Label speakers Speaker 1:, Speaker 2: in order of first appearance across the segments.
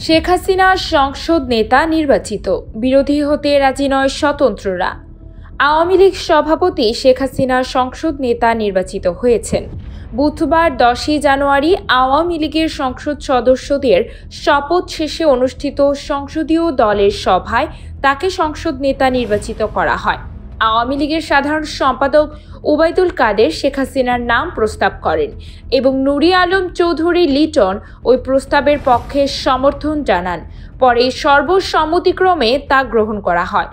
Speaker 1: শেখ হাসিনা সংসদ নেতা নির্বাচিত, বিরোধী হতে রাজি নয় স্বতন্ত্ররা। আওয়ামী লীগ সভাপতি শেখ হাসিনা সংসদ নেতা নির্বাচিত হয়েছেন। বুধবার 10 জানুয়ারি আওয়ামী লীগের সংসদ সদস্যদের শপথ শেষে অনুষ্ঠিত সংসদীয় দলের সভায় তাকে সংসদ নেতা নির্বাচিত করা হয়। আওয়ামী লীগের সাধারণ সম্পাদক ওবায়দুল কাদের শেখ হাসিনার নাম প্রস্তাব করেন এবং নুরি আলম চৌধুরী লিটন ওই প্রস্তাবের পক্ষে সমর্থন জানান। পরে সর্বসম্মতিক্রমে তা গ্রহণ করা হয়।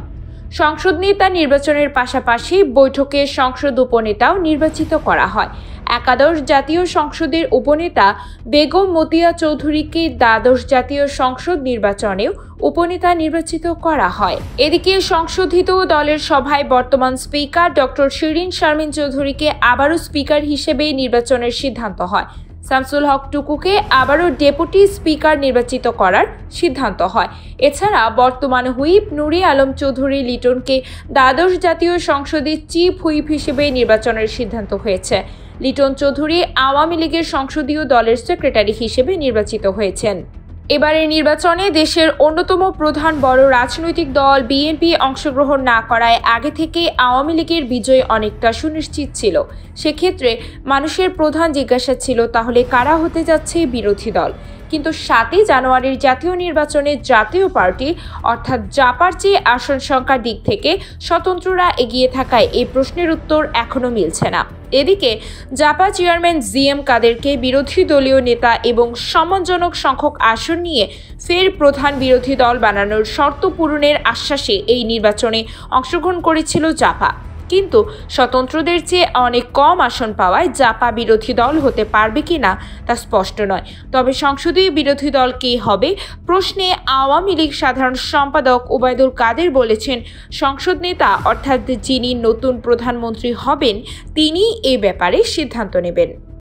Speaker 1: সংসদ নেতা নির্বাচনের পাশাপাশি বৈঠকে সংসদ উপনেতাও নির্বাচিত করা হয়। একাদশ জাতীয় সংসদের উপনেতা বেগম মতিয়া চৌধুরীকে দ্বাদশ জাতীয় সংসদ নির্বাচনেও উপনেতা নির্বাচিত করা হয়। এদিকে সংশোধিত দলের সভায় বর্তমান স্পিকার ডক্টর শিরিন শারমিন চৌধুরীকে আবারও স্পিকার হিসেবে নির্বাচনের সিদ্ধান্ত হয়। শামসুল হক টুকুকে আবারও ডেপুটি স্পিকার নির্বাচিত করার সিদ্ধান্ত হয়। এছাড়া বর্তমান হুইপ নুরি আলম চৌধুরী লিটনকে দ্বাদশ জাতীয় সংসদের চিফ হুইপ হিসেবে নির্বাচনের সিদ্ধান্ত হয়েছে। লিটন চৌধুরী আওয়ামী লীগের সংসদীয় দলের সেক্রেটারি হিসেবে নির্বাচিত হয়েছেন। এবারের নির্বাচনে দেশের অন্যতম প্রধান বড় রাজনৈতিক দল বিএনপি অংশগ্রহণ না করায় আগে থেকে আওয়ামী লীগের বিজয় অনেকটা সুনিশ্চিত ছিল। সেক্ষেত্রে মানুষের প্রধান জিজ্ঞাসা ছিল, তাহলে কারা হতে যাচ্ছে বিরোধী দল? কিন্তু 7 জানুয়ারির জাতীয় নির্বাচনে জাতীয় পার্টি অর্থাৎ জাপার চেয়ে আসন সংখ্যার দিক থেকে স্বতন্ত্ররা এগিয়ে থাকায় এই প্রশ্নের উত্তর এখনও মিলছে না। এদিকে জাপা চেয়ারম্যান জিএম কাদেরকে বিরোধী দলীয় নেতা এবং সম্মানজনক সংখ্যক আসন নিয়ে ফের প্রধান বিরোধী দল বানানোর শর্ত পূরণের আশ্বাসে এই নির্বাচনে অংশগ্রহণ করেছিল জাপা। কিন্তু স্বতন্ত্রদের চেয়ে অনেক কম আসন পাওয়ায় জাপা বিরোধী দল হতে পারবে কিনা তা স্পষ্ট নয়। তবে সংসদীয় বিরোধী দল কে হবে প্রশ্নে আওয়ামী লীগ সাধারণ সম্পাদক ওবায়দুল কাদের বলেছেন, সংসদ নেতা অর্থাৎ যিনি নতুন প্রধানমন্ত্রী হবেন তিনি এ ব্যাপারে সিদ্ধান্ত নেবেন।